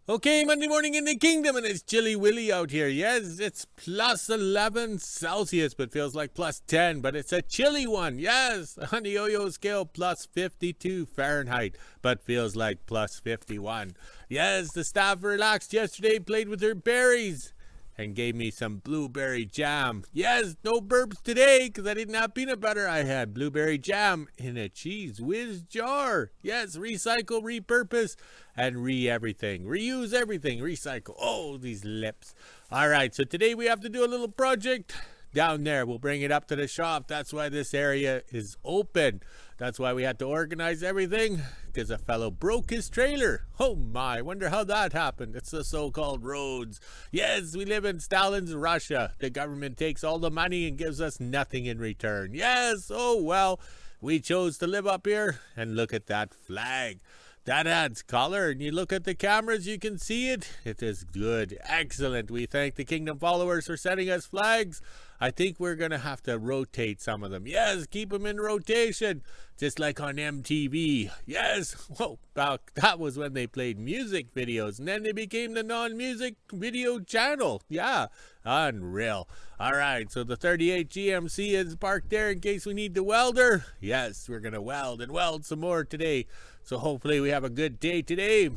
Okay, Monday morning in the kingdom, and it's chilly willy out here. Yes, it's plus 11 Celsius, but feels like plus 10, but it's a chilly one. Yes, on the yo-yo scale, plus 52 Fahrenheit, but feels like plus 51. Yes, the staff relaxed yesterday, played with their berries, and gave me some blueberry jam. Yes, no burps today because I didn't have peanut butter. I had blueberry jam in a cheese whiz jar. Yes, recycle, repurpose, and everything. Reuse everything, recycle. Oh, these lips. All right, so today we have to do a little project down there. We'll bring it up to the shop. That's why this area is open. That's why we had to organize everything, because a fellow broke his trailer. Oh my, wonder how that happened. It's the so-called roads. Yes, we live in Stalin's Russia. The government takes all the money and gives us nothing in return. Yes, oh well, we chose to live up here, and look at that flag. That adds color, and you look at the cameras, you can see it. It is good. Excellent. We thank the Kingdom followers for sending us flags. I think we're going to have to rotate some of them. Yes, keep them in rotation, just like on MTV. Yes, whoa, that was when they played music videos, and then they became the non-music video channel. Yeah, unreal. All right, so the 38 GMC is parked there in case we need the welder. Yes, we're going to weld and weld some more today. So hopefully we have a good day today.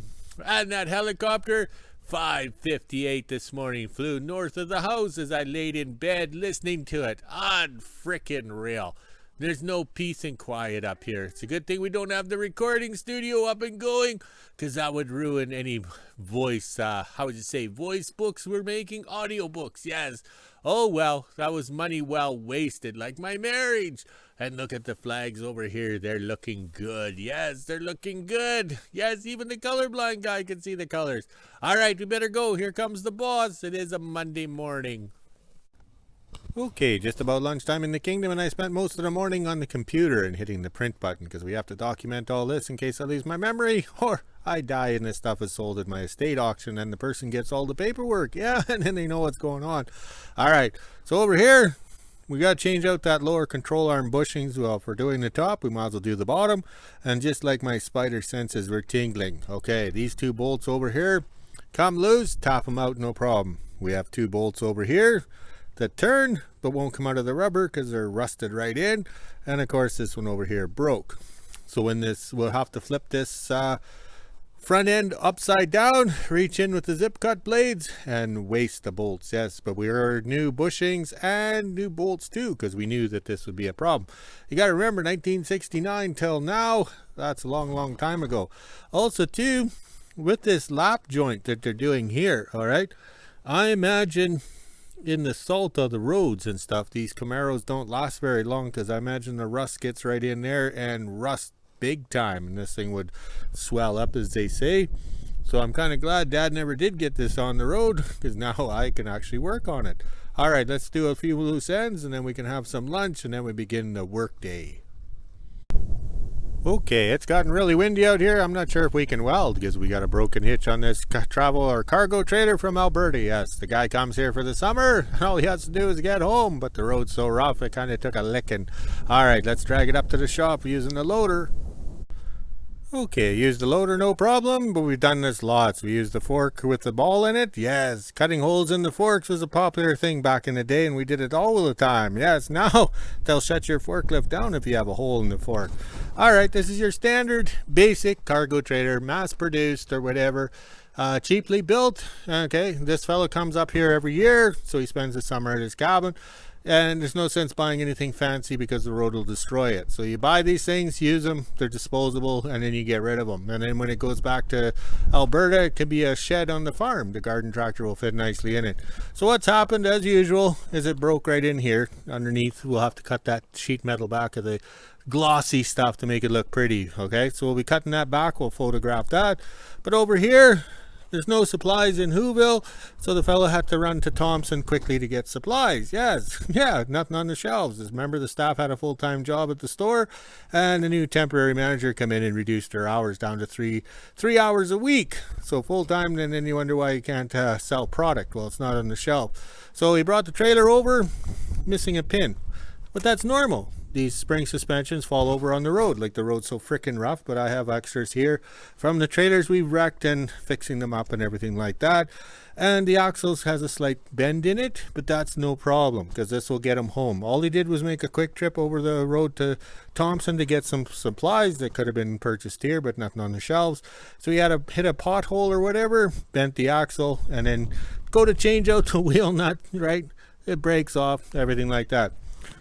And that helicopter, 5:58 this morning, flew north of the house as I laid in bed listening to it. Unfrickin' There's no peace and quiet up here. It's a good thing we don't have the recording studio up and going, because that would ruin any voice, voice books we're making? Audio books, yes. Oh well, that was money well wasted, like my marriage. And look at the flags over here. They're looking good. Yes, they're looking good. Yes, even the colorblind guy can see the colors. All right, we better go. Here comes the boss. It is a Monday morning. Okay, just about lunchtime in the kingdom, and I spent most of the morning on the computer and hitting the print button because we have to document all this in case I lose my memory or I die and this stuff is sold at my estate auction and the person gets all the paperwork. Yeah, and then they know what's going on. All right, so over here, we got to change out that lower control arm bushings. Well, if we're doing the top, we might as well do the bottom. And just like my spider senses, we're tingling. Okay, these two bolts over here come loose, tap them out, no problem. We have two bolts over here that turn but won't come out of the rubber because they're rusted right in. And of course this one over here broke. So when this, we'll have to flip this front end upside down, reach in with the zip cut blades and waste the bolts. Yes, but we are new bushings and new bolts too, because we knew that this would be a problem. You got to remember 1969 till now, that's a long time ago. Also too, with this lap joint that they're doing here, all right, I imagine in the salt of the roads and stuff, these Camaros don't last very long, because I imagine the rust gets right in there and rust big time, and this thing would swell up, as they say. So I'm kind of glad Dad never did get this on the road, because now I can actually work on it. All right, let's do a few loose ends and then we can have some lunch and then we begin the work day. Okay, it's gotten really windy out here. I'm not sure if we can weld because we got a broken hitch on this travel or cargo trailer from Alberta. Yes, the guy comes here for the summer and all he has to do is get home, but the road's so rough it kind of took a licking. All right, let's drag it up to the shop using the loader. Okay, use the loader, no problem, but we've done this lots. We used the fork with the ball in it. Yes, cutting holes in the forks was a popular thing back in the day, and we did it all the time. Yes, now they'll shut your forklift down if you have a hole in the fork. All right, this is your standard basic cargo trailer, mass produced or whatever, cheaply built. Okay, this fellow comes up here every year, so he spends the summer at his cabin. And there's no sense buying anything fancy because the road will destroy it. So you buy these things, use them, they're disposable, and then you get rid of them. And then when it goes back to Alberta, it can be a shed on the farm. The garden tractor will fit nicely in it. So what's happened, as usual, is it broke right in here. Underneath, we'll have to cut that sheet metal back of the glossy stuff to make it look pretty. Okay, so we'll be cutting that back. We'll photograph that. But over here, there's no supplies in WHO-ville, so the fellow had to run to Thompson quickly to get supplies. Yes, yeah, nothing on the shelves. Remember, the staff had a full-time job at the store, and the new temporary manager come in and reduced their hours down to three hours a week. So full-time, and then you wonder why you can't sell product. Well, it's not on the shelf. So he brought the trailer over, missing a pin. But that's normal. these spring suspensions fall over on the road. Like, the road's so freaking rough, but I have extras here from the trailers we've wrecked and fixing them up and everything like that. And the axles has a slight bend in it, but that's no problem because this will get him home. All he did was make a quick trip over the road to Thompson to get some supplies that could have been purchased here, but nothing on the shelves. So he had to hit a pothole or whatever, bent the axle, and then go to change out the wheel nut, right? It breaks off, everything like that.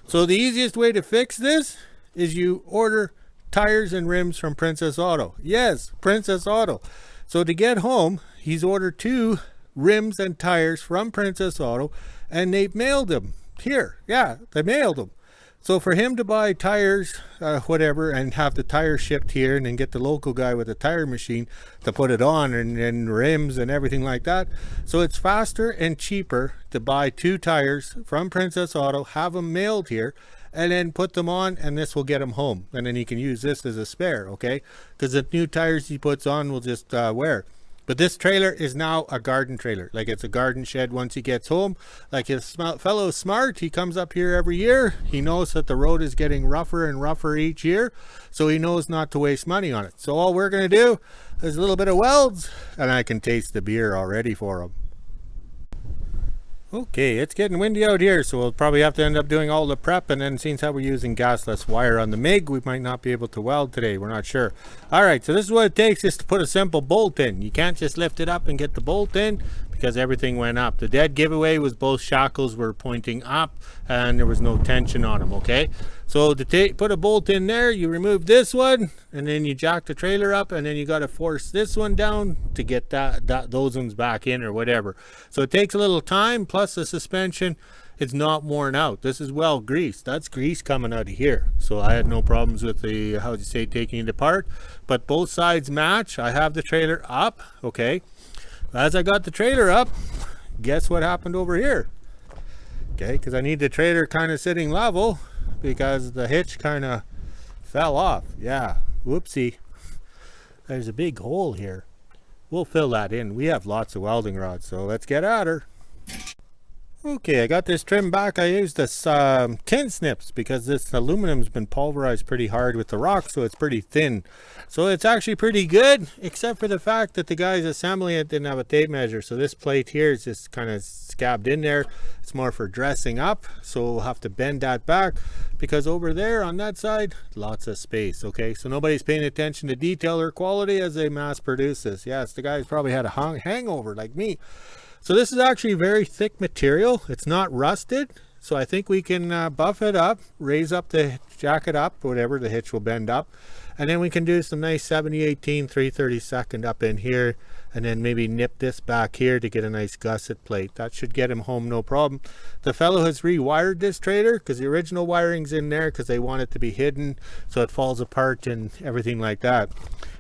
So the easiest way to fix this is you order tires and rims from Princess Auto. Yes, Princess Auto. So to get home, he's ordered 2 rims and tires from Princess Auto, and they've mailed them here. Yeah, they mailed them. So for him to buy tires, whatever, and have the tires shipped here, and then get the local guy with a tire machine to put it on, and rims and everything like that. So it's faster and cheaper to buy 2 tires from Princess Auto, have them mailed here, and then put them on, and this will get him home. And then he can use this as a spare, okay? Because the new tires he puts on will just wear. But this trailer is now a garden trailer. Like, it's a garden shed once he gets home. Like, his fellow smart, he comes up here every year. He knows that the road is getting rougher and rougher each year, so he knows not to waste money on it. So all we're going to do is a little bit of Welds, and I can taste the beer already for him. Okay, it's getting windy out here, so we'll probably have to end up doing all the prep, and then since how we're using gasless wire on the MIG, we might not be able to weld today. We're not sure. Alright, so this is what it takes is to put a simple bolt in. You can't just lift it up and get the bolt in because everything went up. The dead giveaway was both shackles were pointing up and there was no tension on them, okay? So to put a bolt in there, you remove this one, and then you jack the trailer up, and then you got to force this one down to get those ones back in or whatever. So it takes a little time, plus the suspension, it's not worn out. This is well greased. That's grease coming out of here. So I had no problems with the, how do you say, taking it apart. But both sides match. I have the trailer up, okay? As I got the trailer up, guess what happened over here? Okay, because I need the trailer kind of sitting level, because the hitch kind of fell off. Yeah, whoopsie. There's a big hole here. We'll fill that in. We have lots of welding rods, so let's get at her. Okay, I got this trim back. I used this tin snips because this aluminum's been pulverized pretty hard with the rock, so it's pretty thin. So it's actually pretty good, except for the fact that the guys assembling it didn't have a tape measure. So this plate here is just kind of scabbed in there. It's more for dressing up, so we'll have to bend that back because over there on that side, lots of space. Okay, so nobody's paying attention to detail or quality as they mass produce this. Yes, the guys probably had a hangover like me. So this is actually very thick material. It's not rusted. So I think we can buff it up, raise up the jacket up, whatever, the hitch will bend up. And then we can do some nice 70/18, 3/32 up in here. And then maybe nip this back here to get a nice gusset plate. That should get him home no problem. The fellow has rewired this trailer because the original wiring's in there because they want it to be hidden so it falls apart and everything like that.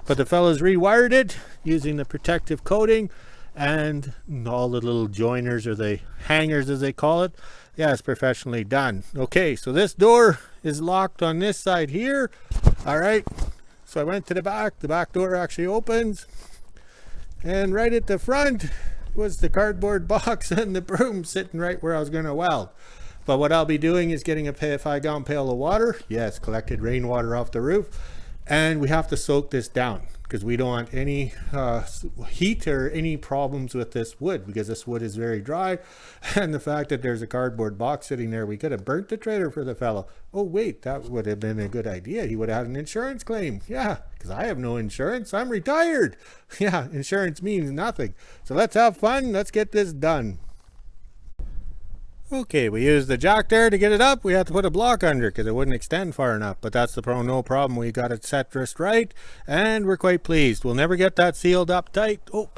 But the fellow's rewired it using the protective coating and all the little joiners, or the hangers as they call it. Yeah, it's professionally done. Okay, so this door is locked on this side here. All right, so I went to the back door actually opens, and right at the front was the cardboard box and the broom sitting right where I was going to weld. But what I'll be doing is getting a 5-gallon pail of water. Yes, collected rainwater off the roof, and we have to soak this down because we don't want any heat or any problems with this wood, because this wood is very dry. And the fact that there's a cardboard box sitting there, we could have burnt the trailer for the fellow. Oh wait, that would have been a good idea. He would have had an insurance claim. Yeah, because I have no insurance. I'm retired. Yeah, insurance means nothing. So let's have fun. Let's get this done. Okay, we used the jack there to get it up. We had to put a block under because it wouldn't extend far enough, but that's no problem. We got it set just right, and we're quite pleased. We'll never get that sealed up tight. Oh,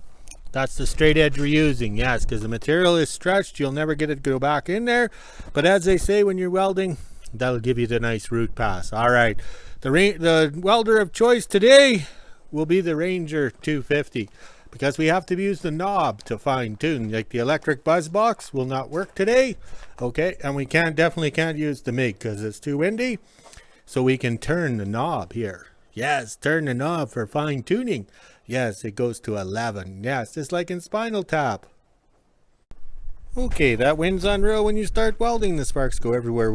that's the straight edge we're using. Yes, because the material is stretched. You'll never get it to go back in there. But as they say when you're welding, that'll give you the nice root pass. All right, the welder of choice today will be the Ranger 250. Because we have to use the knob to fine tune. Like the electric buzz box will not work today. Okay, and we definitely can't use the MIG because it's too windy. So we can turn the knob here. Yes, turn the knob for fine tuning. Yes, it goes to 11. Yes, just like in Spinal Tap. Okay, that wind's unreal when you start welding. The sparks go everywhere,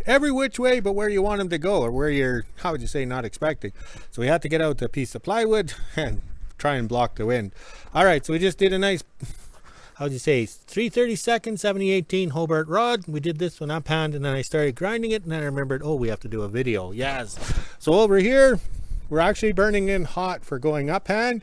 every which way, but where you want them to go, or where you're, how would you say, not expecting. So we had to get out a piece of plywood and try and block the wind. All right, so we just did a nice, how would you say, 3/32 7018 Hobart rod. We did this one uphand, and then I started grinding it, and then I remembered, oh, we have to do a video. Yes. So over here, we're actually burning in hot for going uphand,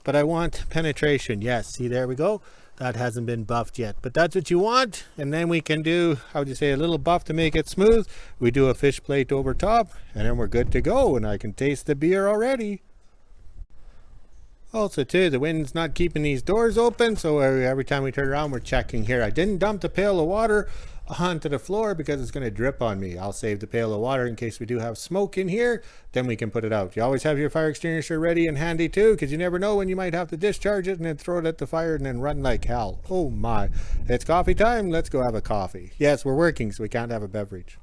but I want penetration. Yes, see, there we go. That hasn't been buffed yet, but that's what you want. And then we can do, how would you say, a little buff to make it smooth. We do a fish plate over top, and then we're good to go. And I can taste the beer already. Also too, the wind's not keeping these doors open, so every time we turn around, we're checking here. I didn't dump the pail of water onto the floor because it's going to drip on me. I'll save the pail of water in case we do have smoke in here, then we can put it out. You always have your fire extinguisher ready and handy too, because you never know when you might have to discharge it and then throw it at the fire and then run like hell. Oh my, it's coffee time. Let's go have a coffee. Yes, we're working, so we can't have a beverage.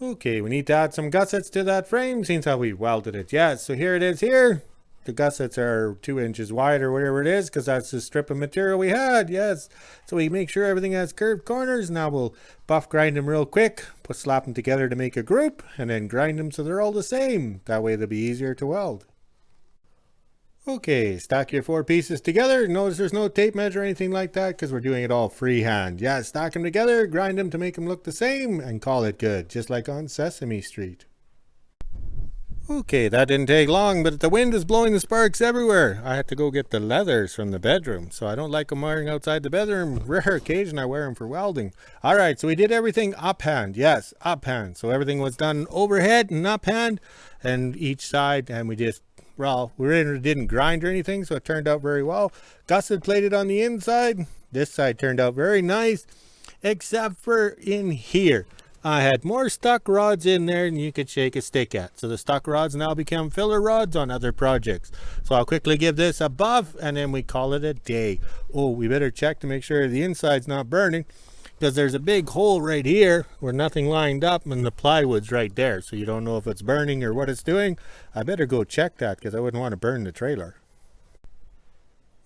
Okay, we need to add some gussets to that frame since how we welded it. Yes, so here it is here. The gussets are 2 inches wide or whatever it is, because that's the strip of material we had. Yes, so we make sure everything has curved corners. Now we'll buff grind them real quick, slap them together to make a group, and then grind them so they're all the same. That way they'll be easier to weld. Okay, stack your 4 pieces together. Notice there's no tape measure or anything like that because we're doing it all freehand. Yeah, stack them together, grind them to make them look the same, and call it good, just like on Sesame Street. Okay, that didn't take long, but the wind is blowing the sparks everywhere. I had to go get the leathers from the bedroom, so I don't like them wearing outside the bedroom. Rare occasion I wear them for welding. All right, so we did everything uphand. Yes, uphand. So everything was done overhead and uphand, and each side, and we just, well, we really didn't grind or anything, so it turned out very well. Gusset plated on the inside. This side turned out very nice, except for in here. I had more stuck rods in there than you could shake a stick at. So the stuck rods now become filler rods on other projects. So I'll quickly give this a buff and then we call it a day. Oh, we better check to make sure the inside's not burning, because there's a big hole right here where nothing lined up and the plywood's right there. So you don't know if it's burning or what it's doing. I better go check that because I wouldn't want to burn the trailer.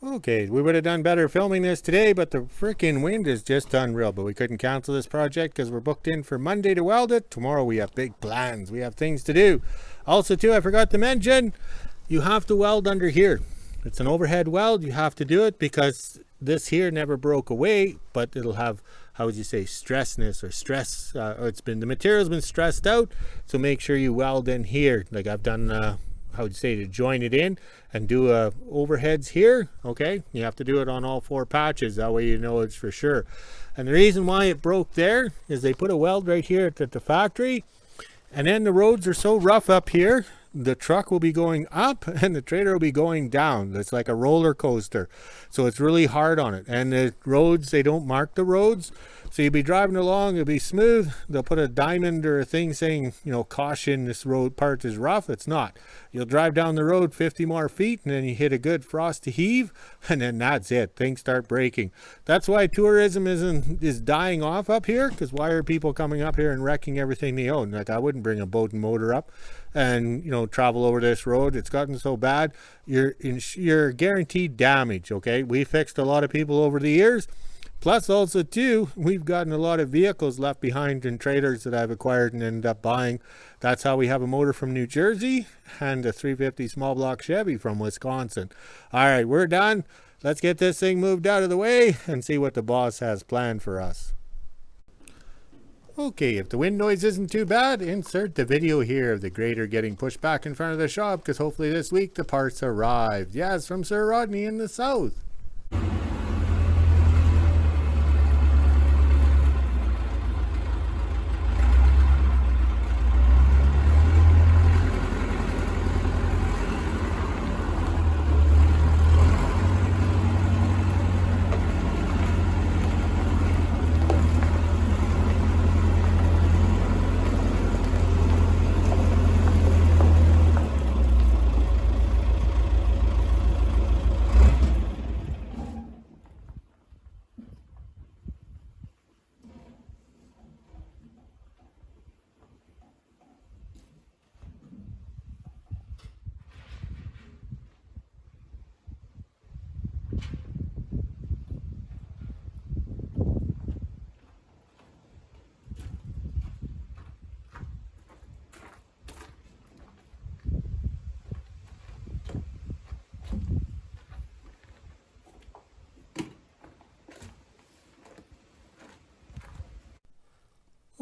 Okay, we would have done better filming this today, but the freaking wind is just unreal. But we couldn't cancel this project because we're booked in for Monday to weld it. Tomorrow we have big plans. We have things to do. Also too, I forgot to mention, you have to weld under here. It's an overhead weld. You have to do it because this here never broke away, but it'll have, how would you say, stressness or stress. Or the material's been stressed out. So make sure you weld in here. Like I've done, how would you say, to join it in and do overheads here. Okay, you have to do it on all 4 patches, that way you know it's for sure. And the reason why it broke there is they put a weld right here at the factory, and then the roads are so rough up here, the truck will be going up and the trailer will be going down. It's like a roller coaster, so it's really hard on it. And the roads, they don't mark the roads, so you'll be driving along, it'll be smooth. They'll put a diamond or a thing saying, you know, caution, this road part is rough. It's not. You'll drive down the road 50 more feet and then you hit a good frost to heave, and then that's it. Things start breaking. That's why tourism is dying off up here, because why are people coming up here and wrecking everything they own? Like, I wouldn't bring a boat and motor up and, you know, travel over this road. It's gotten so bad. You're guaranteed damage. Okay, we fixed a lot of people over the years. Plus also too, we've gotten a lot of vehicles left behind in trailers that I've acquired and ended up buying. That's how we have a motor from New Jersey and a 350 small block Chevy from Wisconsin. All right, we're done. Let's get this thing moved out of the way and see what the boss has planned for us. Okay, if the wind noise isn't too bad, insert the video here of the grader getting pushed back in front of the shop, because hopefully this week the parts arrived. Yes, from Sir Rodney in the south.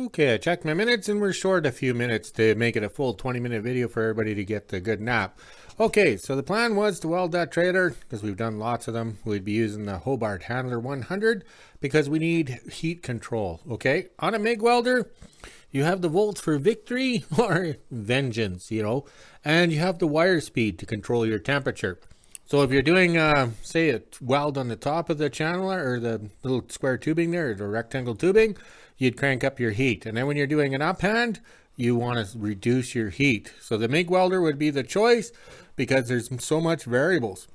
Okay, I checked my minutes and we're short a few minutes to make it a full 20-minute video for everybody to get the good nap. Okay, so the plan was to weld that trailer, because we've done lots of them. We'd be using the Hobart Handler 100 because we need heat control, okay? On a MIG welder, you have the volts for victory or vengeance, you know, and you have the wire speed to control your temperature. So if you're doing, say, a weld on the top of the channel or the little square tubing there, or the rectangle tubing, you'd crank up your heat. And then when you're doing an uphand, you want to reduce your heat. So the MIG welder would be the choice because there's so much variables.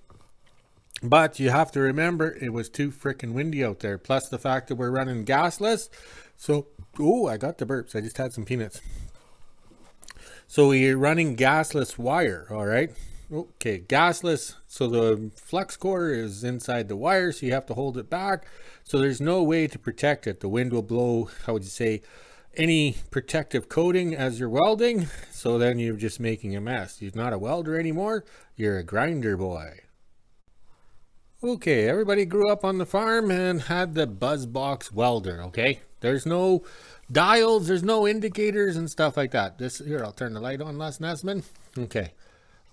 But you have to remember it was too freaking windy out there. Plus the fact that we're running gasless. So, oh, I got the burps. I just had some peanuts. So we're running gasless wire, all right? Okay, gasless, so the flux core is inside the wire, so you have to hold it back. So there's no way to protect it. The wind will blow, how would you say, any protective coating as you're welding. So then you're just making a mess. You're not a welder anymore, you're a grinder boy. Okay, everybody grew up on the farm and had the buzz box welder, okay? There's no dials, there's no indicators and stuff like that. This, here, I'll turn the light on, Les Nesman. Okay.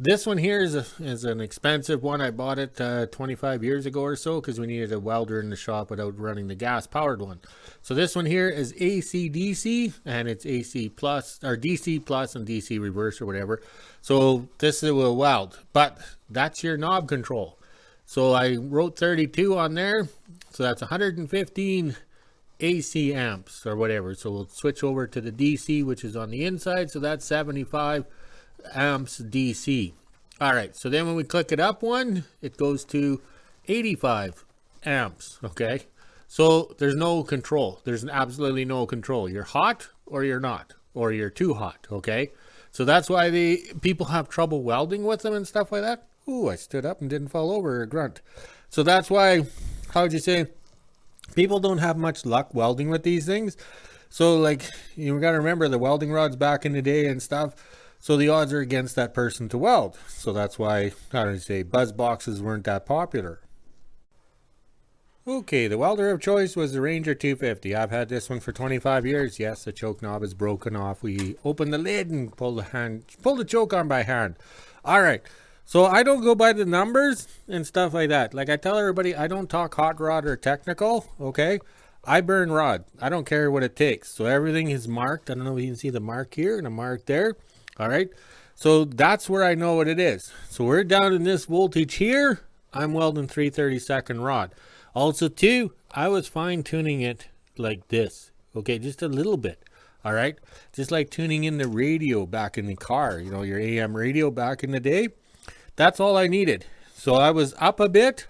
This one here is an expensive one. I bought it 25 years ago or so because we needed a welder in the shop without running the gas powered one. So this one here is AC DC, and it's AC plus or DC plus and DC reverse or whatever. So this will weld, but that's your knob control. So I wrote 32 on there, so that's 115 AC amps or whatever. So we'll switch over to the DC, which is on the inside. So that's 75 amps DC. All right, so then when we click it up one, it goes to 85 amps. Okay, so there's no control. There's absolutely no control. You're hot or you're not, or you're too hot. Okay, so that's why the people have trouble welding with them and stuff like that. Ooh, I stood up and didn't fall over or grunt. So that's why, how would you say, people don't have much luck welding with these things. So like, you got to remember the welding rods back in the day and stuff. So the odds are against that person to weld. So that's why, how do you say, buzz boxes weren't that popular. Okay, the welder of choice was the Ranger 250. I've had this one for 25 years. Yes, the choke knob is broken off. We open the lid and pull the choke arm by hand. All right. So I don't go by the numbers and stuff like that. Like I tell everybody, I don't talk hot rod or technical, okay? I burn rod. I don't care what it takes. So everything is marked. I don't know if you can see the mark here and a mark there. All right, so that's where I know what it is. So we're down in this voltage here. I'm welding 332nd rod. Also too, I was fine tuning it like this. Okay, just a little bit. All right, just like tuning in the radio back in the car, you know, your AM radio back in the day. That's all I needed. So I was up a bit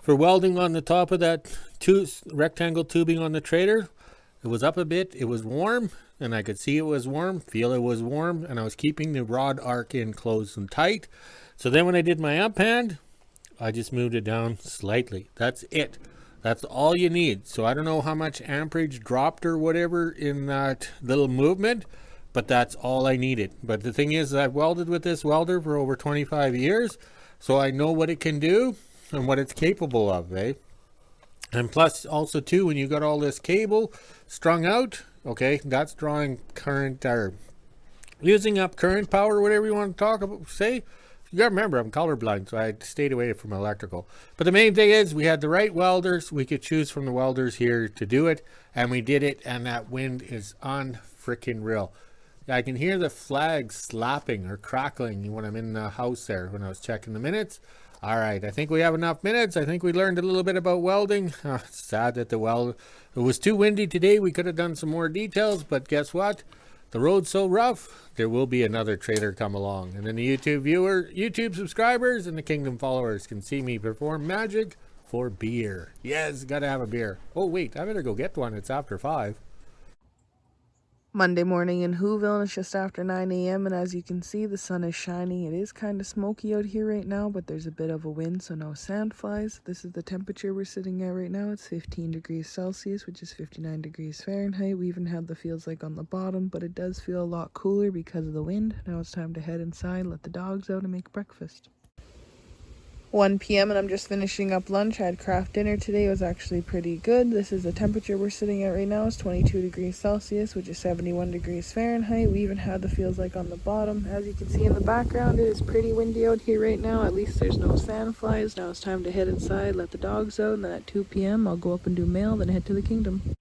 for welding on the top of that rectangle tubing on the trailer. It was up a bit. It was warm. And I could see it was warm, feel it was warm, and I was keeping the rod arc in close and tight. So then when I did my uphand, I just moved it down slightly. That's it. That's all you need. So I don't know how much amperage dropped or whatever in that little movement, but that's all I needed. But the thing is, I've welded with this welder for over 25 years, so I know what it can do and what it's capable of, eh? And plus also too, when you got all this cable strung out, okay, that's drawing current or using up current power, whatever you want to talk about, say. You gotta remember, I'm colorblind, so I stayed away from electrical. But the main thing is, we had the right welders. We could choose from the welders here to do it, and we did it, and that wind is unfreaking real. I can hear the flags slapping or crackling when I'm in the house there when I was checking the minutes. All right, I think we have enough minutes. I think we learned a little bit about welding. It's sad that it was too windy today. We could have done some more details, but guess what? The road's so rough, there will be another trailer come along. And then the YouTube subscribers and the Kingdom followers can see me perform magic for beer. Yes, gotta have a beer. Oh, wait, I better go get one. It's after 5. Monday morning in WHO-ville, and it's just after 9 a.m. and as you can see, the sun is shining. It is kind of smoky out here right now, but there's a bit of a wind, so no sandflies. This is the temperature we're sitting at right now. It's 15 degrees Celsius, which is 59 degrees Fahrenheit. We even have the feels like on the bottom, but it does feel a lot cooler because of the wind. Now it's time to head inside, let the dogs out, and make breakfast. 1 p.m. and I'm just finishing up lunch. I had craft dinner today. It was actually pretty good. This is the temperature we're sitting at right now. It's 22 degrees Celsius, which is 71 degrees Fahrenheit. We even had the feels like on the bottom. As you can see in the background, it is pretty windy out here right now. At least there's no sandflies. Now it's time to head inside, let the dogs out, and then at 2 p.m. I'll go up and do mail, then head to the kingdom.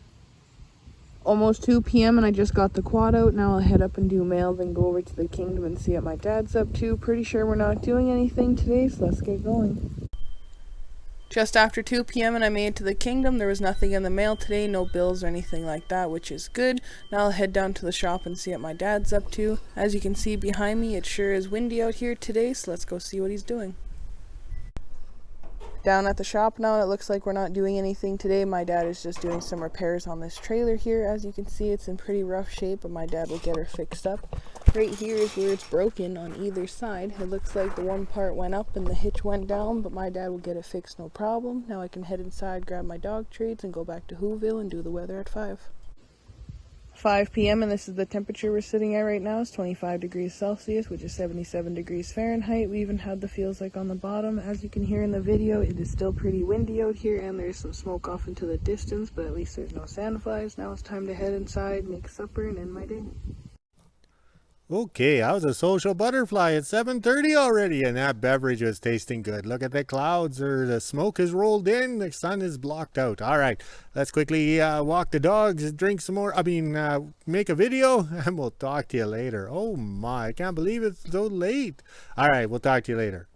Almost 2 p.m. and I just got the quad out. Now I'll head up and do mail, then go over to the kingdom and see what my dad's up to. Pretty sure we're not doing anything today, so let's get going. Just after 2 p.m. and I made it to the kingdom. There was nothing in the mail today, no bills or anything like that, which is good. Now I'll head down to the shop and see what my dad's up to. As you can see behind me, it sure is windy out here today, so let's go see what he's doing. Down at the shop now, and it looks like we're not doing anything today. My dad is just doing some repairs on this trailer here. As you can see, it's in pretty rough shape, but my dad will get her fixed up. Right here is where it's broken on either side. It looks like the one part went up and the hitch went down, but my dad will get it fixed, no problem. Now I can head inside, grab my dog treats, and go back to WHO-ville and do the weather at 5. 5 p.m. and this is the temperature we're sitting at right now. It's 25 degrees Celsius, which is 77 degrees Fahrenheit. We even had the feels like on the bottom. As you can hear in the video, it is still pretty windy out here, and there's some smoke off into the distance, but at least there's no sandflies. Now it's time to head inside, make supper, and end my day. Okay, I was a social butterfly at 7:30 already, and that beverage was tasting good. Look at the clouds, or the smoke has rolled in, the sun is blocked out. All right, let's quickly walk the dogs, drink some more, make a video, and we'll talk to you later. Oh my, I can't believe it's so late. All right, we'll talk to you later.